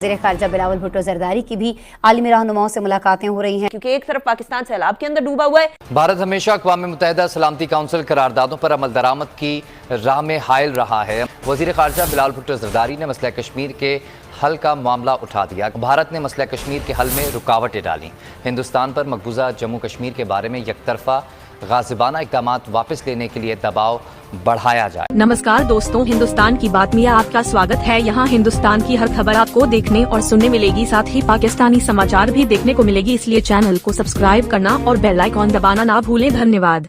वज़ीर ख़ारिजा बिलावल भुट्टो ज़रदारी की भी आलमी रहनुमाओं से मुलाकातें हो रही हैं, क्योंकि एक तरफ पाकिस्तान सैलाब के अंदर डूबा हुआ है। भारत हमेशा अक़वाम मुत्तहिदा सलामती काउंसिल करारदादों पर अमल दरामद की राह में हायल रहा है। वज़ीर ख़ारिजा बिलावल भुट्टो ज़रदारी ने मसला कश्मीर के हल का मामला उठा दिया। भारत ने मसला कश्मीर के हल में रुकावटें डाली। हिंदुस्तान पर मकबूजा जम्मू कश्मीर के बारे में यकतरफा गाज़िबाना इक़दामात वापस लेने के लिए दबाव बढ़ाया जाए। नमस्कार दोस्तों, हिंदुस्तान की बात में आपका स्वागत है। यहाँ हिंदुस्तान की हर खबर आपको देखने और सुनने मिलेगी, साथ ही पाकिस्तानी समाचार भी देखने को मिलेगी, इसलिए चैनल को सब्सक्राइब करना और बेल आइकॉन दबाना ना भूलें। धन्यवाद।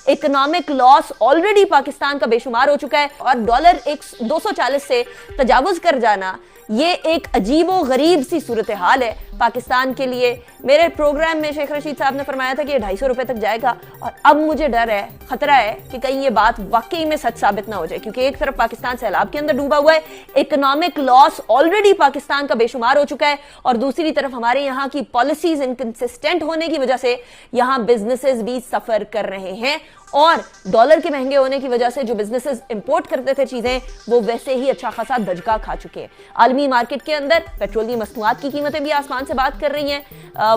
इकोनॉमिक लॉस ऑलरेडी पाकिस्तान का बेशुमार हो चुका है और डॉलर 240 से तजावुज कर जाना ये एक अजीबो गरीब सी सूरत हाल है पाकिस्तान के लिए। मेरे प्रोग्राम में शेख रशीद साहब ने फरमाया था कि ये 250 रुपए तक जाएगा और अब मुझे डर है, खतरा है कि कहीं ये बात वाकई में सच साबित ना हो जाए, क्योंकि एक तरफ पाकिस्तान सैलाब के अंदर डूबा हुआ है, इकोनॉमिक लॉस ऑलरेडी पाकिस्तान का बेशुमार हो चुका है, और दूसरी तरफ हमारे यहाँ की पॉलिसीज इनकंसिस्टेंट होने की वजह से यहाँ बिजनेसेस भी सफर कर रहे हैं और डॉलर के महंगे होने की वजह से जो बिजनेसेस इंपोर्ट करते थे चीजें वो वैसे ही अच्छा खासा दजका खा चुके हैं। आलमी मार्केट के अंदर पेट्रोलियम मसनूआत की कीमतें भी आसमान से बात कर रही हैं।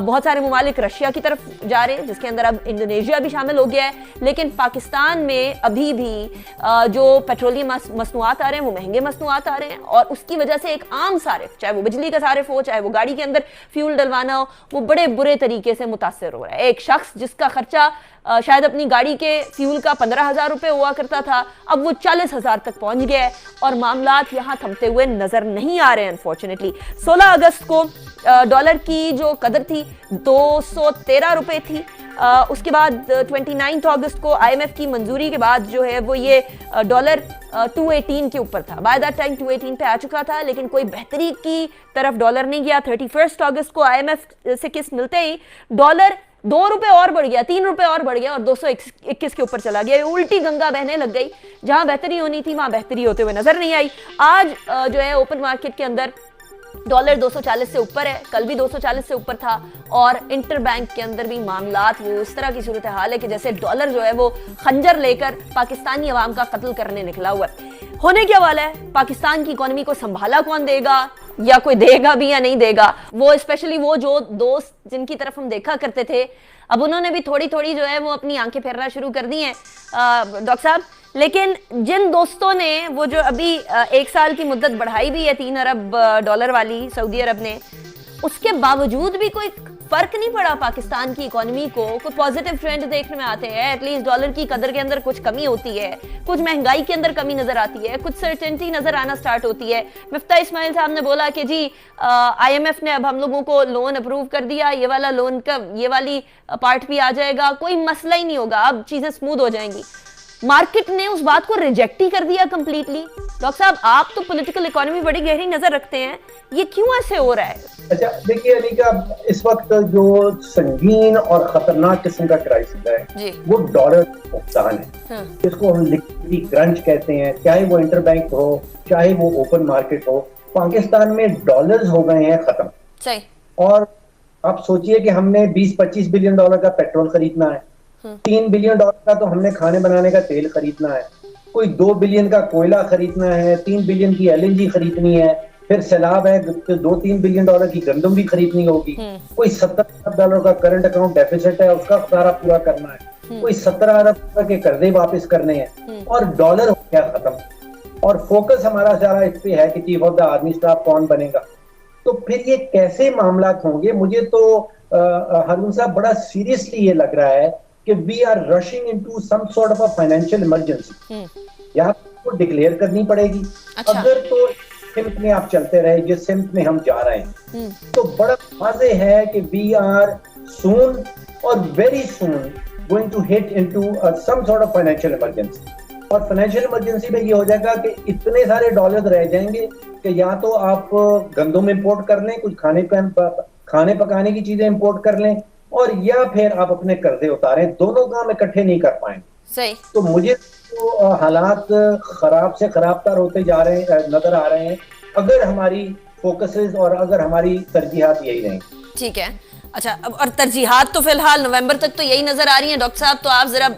बहुत सारे ममालिक रशिया की तरफ जा रहे हैं, जिसके अंदर अब इंडोनेशिया भी शामिल हो गया है, लेकिन पाकिस्तान में अभी भी जो पेट्रोलियम मसनूआत आ रहे हैं वो महंगे मसनूआत आ रहे हैं और उसकी वजह से एक आम सारिफ, चाहे वो बिजली का सारिफ हो, चाहे वो गाड़ी के अंदर फ्यूल डलवाना हो, वो बड़े बुरे तरीके से मुतासर हो रहा है। एक शख्स जिसका खर्चा शायद अपनी गाड़ी के फ्यूल का 15,000 रुपए हुआ करता था, अब वो 40,000 तक पहुंच गया है और मामलात यहाँ थमते हुए नजर नहीं आ रहे हैं। अनफॉर्चुनेटली 16 अगस्त को डॉलर की जो कदर थी 213 रुपए थी। उसके बाद 29 अगस्त को IMF की मंजूरी के बाद जो है वो ये डॉलर 218 के ऊपर था। बाय दैट टाइम 218 पे आ चुका था, लेकिन कोई बेहतरी की तरफ डॉलर नहीं गया। 31 अगस्त को IMF से किस्त मिलते ही डॉलर 2 रुपए और बढ़ गया, 3 रुपए और बढ़ गया और 221 के ऊपर चला गया। उल्टी गंगा बहने लग गई, जहां बेहतरी होनी थी वहां बेहतरी होते हुए नजर नहीं आई। आज जो है ओपन मार्केट के अंदर डॉलर 240 से ऊपर है, कल भी 240 से ऊपर था और इंटर बैंक के अंदर भी मामलात वो इस तरह की सूरत हाल है कि जैसे डॉलर जो है वो खंजर लेकर पाकिस्तानी अवाम का कत्ल करने निकला हुआ है। होने क्या वाला है, पाकिस्तान की इकोनॉमी को संभाला कौन देगा, या कोई देगा भी या नहीं देगा। वो स्पेशली वो जो दोस्त जिनकी तरफ हम देखा करते थे, अब उन्होंने भी थोड़ी थोड़ी जो है वो अपनी आंखें फेरना शुरू कर दी हैं डॉक्टर साहब। लेकिन जिन दोस्तों ने वो जो अभी 1 साल की मुद्दत बढ़ाई भी है 3 अरब डॉलर वाली सऊदी अरब ने, उसके बावजूद भी कोई फर्क नहीं पड़ा पाकिस्तान की इकोनॉमी को। कोई पॉजिटिव ट्रेंड देखने में आते हैं, एटलीस्ट डॉलर की कदर के अंदर कुछ कमी होती है, कुछ महंगाई के अंदर कमी नजर आती है, कुछ सर्टेनिटी नजर आना स्टार्ट होती है। मिफ्ता इस्माइल साहब ने बोला कि जी IMF ने अब हम लोगों को लोन अप्रूव कर दिया, ये वाला लोन का ये वाली पार्ट भी आ जाएगा, कोई मसला ही नहीं होगा, अब चीजें स्मूथ हो जाएंगी। मार्केट ने उस बात को रिजेक्ट ही कर दिया कंप्लीटली। डॉक्टर साहब, आप तो पॉलिटिकल इकोनॉमी बड़ी गहरी नजर रखते हैं, ये क्यों ऐसे हो रहा है? अच्छा देखिए अनिका, इस वक्त जो संगीन और खतरनाक किस्म का क्राइसिस है वो डॉलर नुकसान है। इसको हम लिक्विडिटी क्रंच कहते हैं, चाहे वो इंटर बैंक हो चाहे वो ओपन मार्केट हो। पाकिस्तान में डॉलर्स हो गए हैं खत्म। सही। और आप सोचिए कि हमने 20-25 बिलियन डॉलर का पेट्रोल खरीदना है, 3 बिलियन डॉलर का तो हमने खाने बनाने का तेल खरीदना है, कोई 2 बिलियन का कोयला खरीदना है, 3 बिलियन की LNG खरीदनी है, फिर सैलाब है तो 2-3 बिलियन डॉलर की गंदम भी खरीदनी होगी, कोई 70 अरब डॉलर का करंट अकाउंट डेफिसिट है उसका सारा पूरा करना है, कोई 17 अरब के कर्जे वापस करने हैं और डॉलर हो गया खत्म। और फोकस हमारा सारा इस पे है कि chief of the army staff कौन बनेगा। तो फिर ये कैसे मामला होंगे? मुझे तो हारून साहब बड़ा सीरियसली ये लग रहा है कि we are rushing into some sort of a financial emergency. यहाँ को डिक्लेयर करनी पड़ेगी। अच्छा। अगर तो सिम्त में आप चलते रहे जिस सिम्त में हम जा रहे हैं तो बड़ा वाज़े है कि वी आर सून और very soon going to hit into some sort of financial emergency. और फाइनेंशियल इमरजेंसी में ये हो जाएगा कि इतने सारे डॉलर रह जाएंगे कि या तो आप गंदम इंपोर्ट कर लें, कुछ खाने पकाने की चीजें इंपोर्ट कर लें, और या फिर आप अपने कर्जे उतारें। दोनों काम इकट्ठे नहीं कर पाएंगे। सही। तो मुझे तो हालात खराब से खराबतर होते जा रहे हैं, नजर आ रहे हैं, अगर हमारी फोकसेस और अगर हमारी तरजीहात यही रहें। ठीक है। अच्छा, अब और तरजीहात तो फिलहाल नवंबर तक तो यही नजर आ रही है डॉक्टर साहब, तो आप जरा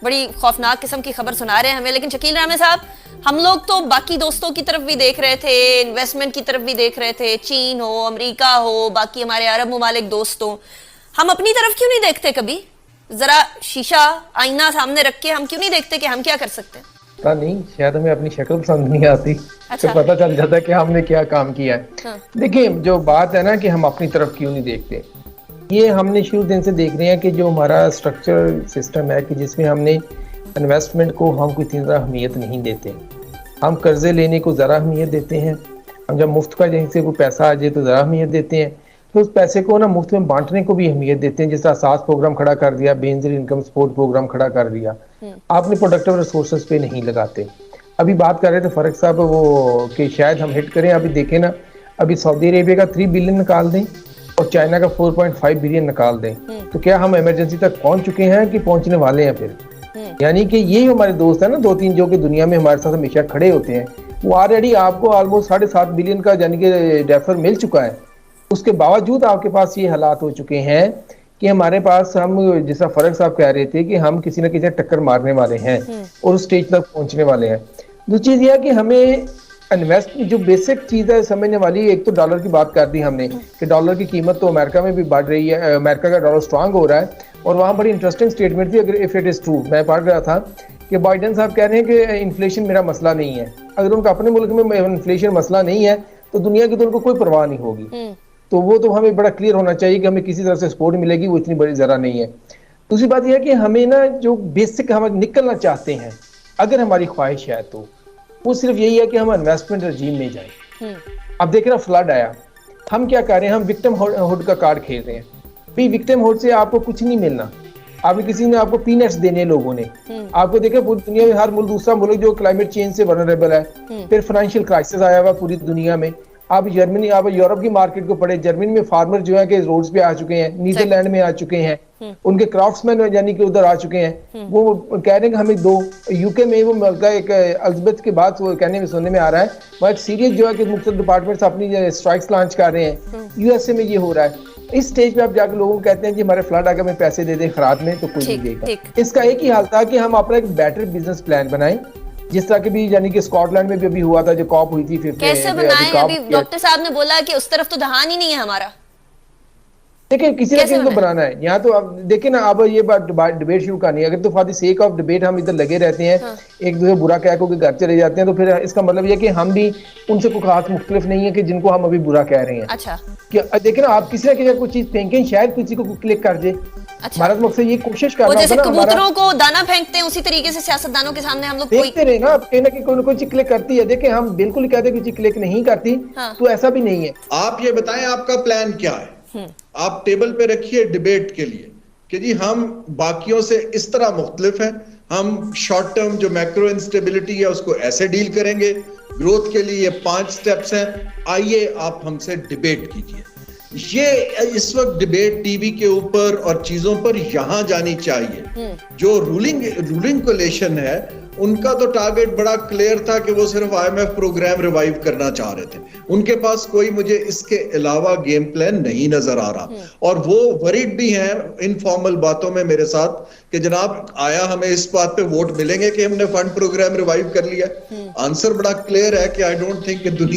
बड़ी खौफनाक किस्म की खबर सुना रहे हैं हमें। लेकिन शकील रामे साहब, हम लोग तो बाकी दोस्तों की तरफ भी देख रहे थे, इन्वेस्टमेंट की तरफ भी देख रहे थे, चीन हो, अमेरिका हो, बाकी हमारे अरब मुमालिक दोस्त हो, हम अपनी तरफ क्यों नहीं देखते? कभी जरा शीशा आईना सामने रख के हम क्यों नहीं देखते कि हम क्या कर सकते हैं? पता नहीं, शायद हमें अपनी शक्ल पसंद नहीं आती। अच्छा। तो पता चल जाता है कि हमने क्या काम किया है। हाँ। देखिए, जो बात है ना कि हम अपनी तरफ क्यों नहीं देखते, ये हमने शुरू दिन से देख रहे हैं कि जो हमारा स्ट्रक्चर सिस्टम है कि जिसमें हमने इन्वेस्टमेंट को हम कोई इतनी ज़्यादा अहमियत नहीं देते। हम कर्जे लेने को ज़रा अहमियत देते हैं, हम जब मुफ्त का कहीं से कोई पैसा आ जाए तो ज़रा अहमियत देते हैं, तो उस पैसे को ना मुफ्त में बांटने को भी अहमियत देते हैं। जिस तरह सास प्रोग्राम खड़ा कर दिया, बेनजीर इनकम सपोर्ट प्रोग्राम खड़ा कर दिया, आपने प्रोडक्टिव रिसोर्सेज पे नहीं लगाते। अभी बात कर रहे थे फरक साहब वो कि शायद हम हिट करें। अभी देखें ना, अभी सऊदी अरेबिया का 3 बिलियन निकाल दें और चाइना का 4.5 बिलियन निकाल दें, तो क्या हम इमरजेंसी तक पहुंच चुके हैं कि पहुंचने वाले हैं? फिर यानी कि ये हमारे दोस्त है ना 2-3 जो कि दुनिया में हमारे साथ हमेशा खड़े होते हैं, वो ऑलरेडी आपको ऑलमोस्ट 7.5 बिलियन का यानी कि डेफर मिल चुका है। उसके बावजूद आपके पास ये हालात हो चुके हैं कि हमारे पास, हम जैसा फरक साहब कह रहे थे कि हम किसी न किसी टक्कर मारने वाले हैं और उस स्टेज तक पहुंचने वाले हैं। दूसरी चीज यह है कि हमें इन्वेस्ट जो बेसिक चीज है समझने वाली, एक तो डॉलर की बात कर दी हमने कि डॉलर की कीमत तो अमेरिका में भी बढ़ रही है, अमेरिका का डॉलर स्ट्रांग हो रहा है। और वहाँ बड़ी इंटरेस्टिंग स्टेटमेंट थी, अगर इफ इट इज ट्रू, मैं पढ़ रहा था कि बाइडेन साहब कह रहे हैं कि इन्फ्लेशन मेरा मसला नहीं है। अगर उनका अपने मुल्क में इन्फ्लेशन मसला नहीं है तो दुनिया की तो उनको कोई परवाह नहीं होगी। तो वो तो हमें बड़ा क्लियर होना चाहिए कि हमें किसी तरह से सपोर्ट मिलेगी, वो इतनी बड़ी जरा नहीं है। दूसरी बात यह है कि हमें ना जो बेसिक हम निकलना चाहते हैं, अगर हमारी ख्वाहिश है तो वो सिर्फ यही है कि हम इन्वेस्टमेंट रजीम में जाएं। अब देख रहे हैं फ्लड आया, हम क्या कर रहे हैं? हम विक्टिम हुड का कार्ड खेल रहे हैं। भाई विक्टिम हुड से आपको कुछ नहीं मिलना, आपने किसी ने आपको पीनट्स देने, लोगों ने आपको देखे पूरी दुनिया में हर मुल्क, दूसरा मुल्क जो क्लाइमेट चेंज से वल्नरेबल है, फिर फाइनेंशियल क्राइसिस आया हुआ पूरी दुनिया में। आप जर्मनी, आप यूरोप की मार्केट को पढ़े, जर्मनी में फार्मर जो है कि रोड्स पे आ चुके हैं, नीदरलैंड में आ चुके हैं, उनके क्राफ्ट्समैन यानी कि उधर आ चुके हैं। वो कह रहे हैं कि हमें दो, यूके में वो एक एलिजाबेथ के बाद वो कहने में सुनने में आ रहा है, वहाँ एक सीरियस जो है कि मुख्तलिफ डिपार्टमेंट्स अपनी स्ट्राइक्स लॉन्च कर रहे हैं। यूएसए में ये हो रहा है। इस स्टेज पे आप जाकर लोगों को कहते हैं कि हमारे फ्लड आकर हमें पैसे दे दें खराब में, तो कोई नहीं देगा। इसका एक ही हाल था कि हम अपना एक बेटर बिजनेस प्लान बनाएं, जिस तरह के भी यानी कि स्कॉटलैंड में भी अभी हुआ था, जो कॉप हुई थी। कैसे बनाएं? अभी डॉक्टर साहब ने बोला कि उस तरफ तो दहान ही नहीं है हमारा। देखिए किसी ना किसी को बनाना है। यहाँ तो आप देखिए ना, अब ये बात डिबेट शुरू करनी है, अगर तो for the sake of debate हम इधर लगे रहते हैं, एक दूसरे बुरा कह के घर चले जाते हैं, तो फिर इसका मतलब ये कि हम भी उनसे कोई खास मुख्तलिफ नहीं है कि जिनको हम अभी बुरा कह रहे हैं। अच्छा, देखिए ना, आप किसी ना किसी कोई चीज फेंकें, शायद किसी को क्लिक कर जाए। अच्छा। हमारा मकसद ये कोशिश करना, जैसे कबूतरों को दाना फेंकते हैं उसी तरीके से सियासतदानों के सामने हम लोग देखते रहे ना, कहीं ना कहीं कोई ना कोई चीज क्लिक करती है। देखिए हम बिल्कुल कहते कोई चीज क्लिक नहीं करती, तो ऐसा भी नहीं है। आप ये बताएं आपका प्लान क्या है? आप टेबल पे रखिए डिबेट के लिए कि जी हम बाकियों से इस तरह मुख्तलिफ हैं, हम शॉर्ट टर्म जो मैक्रो इंस्टेबिलिटी है उसको ऐसे डील करेंगे, ग्रोथ के लिए 5 स्टेप्स हैं, आइए आप हमसे डिबेट कीजिए। ये इस वक्त डिबेट टीवी के ऊपर और चीजों पर यहां जानी चाहिए। जो रूलिंग कोलिशन है उनका तो टारगेट बड़ा क्लियर था कि वो सिर्फ IMF प्रोग्राम रिवाइव करना चाह रहे थे। उनके पास कोई मुझे इसके अलावा गेम प्लान नहीं नजर आ रहा, और वो वरीड भी हैं इनफॉर्मल बातों में मेरे साथ कि जनाब आया हमें इस बात पे वोट मिलेंगे कि हमने फंड प्रोग्राम रिवाइव कर लिया। आंसर बड़ा क्लियर है कि आई डोंट थिंक कि दुनिया